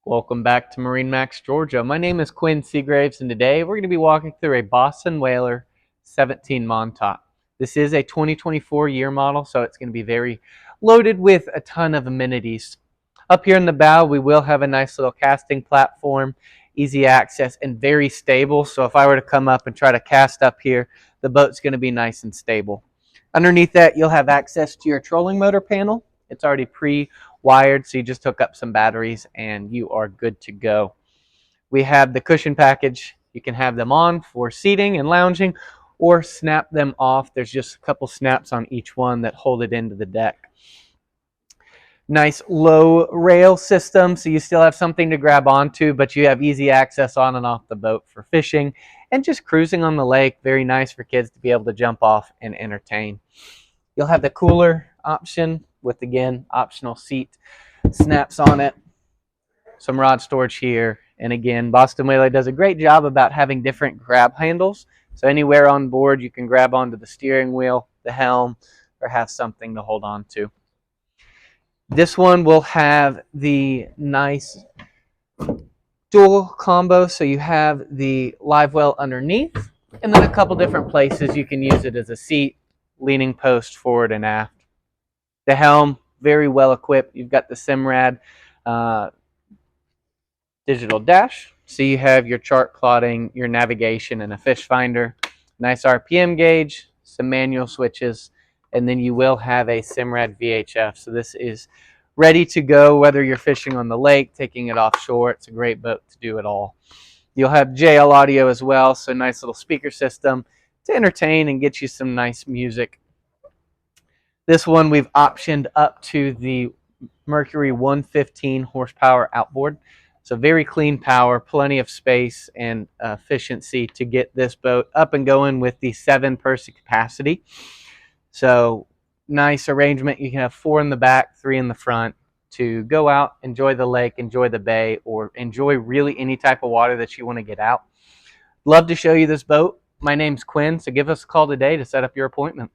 Welcome back to MarineMax Georgia. My name is Quinn Seagraves, and today we're going to be walking through a Boston Whaler 17 Montauk. This is a 2024 year model, so it's going to be very loaded with a ton of amenities. Up here in the bow, we will have a nice little casting platform, easy access, and very stable. So if I were to come up and try to cast up here, the boat's going to be nice and stable. Underneath that, you'll have access to your trolling motor panel. It's already pre-wired, so you just hook up some batteries and you are good to go. We have the cushion package. You can have them on for seating and lounging or snap them off. There's just a couple snaps on each one that hold it into the deck. Nice low rail system, so you still have something to grab onto, but you have easy access on and off the boat for fishing and just cruising on the lake. Very nice for kids to be able to jump off and entertain. You'll have the cooler option with, again, optional seat snaps on it, some rod storage here, and again, Boston Whaler does a great job about having different grab handles, so anywhere on board you can grab onto the steering wheel, the helm, or have something to hold on to. This one will have the nice dual combo, so you have the live well underneath, and then a couple different places you can use it as a seat, leaning post forward and aft. The helm, very well equipped. You've got the Simrad digital dash, so you have your chart plotting, your navigation, and a fish finder. Nice RPM gauge, some manual switches, and then you will have a Simrad VHF. So this is ready to go whether you're fishing on the lake, taking it offshore. It's a great boat to do it all. You'll have JL audio as well, so nice little speaker system to entertain and get you some nice music. This one we've optioned up to the Mercury 115 horsepower outboard. So very clean power, plenty of space and efficiency to get this boat up and going with the 7-person capacity. So nice arrangement. You can have 4 in the back, 3 in the front to go out, enjoy the lake, enjoy the bay, or enjoy really any type of water that you want to get out. Love to show you this boat. My name's Quinn, so give us a call today to set up your appointment.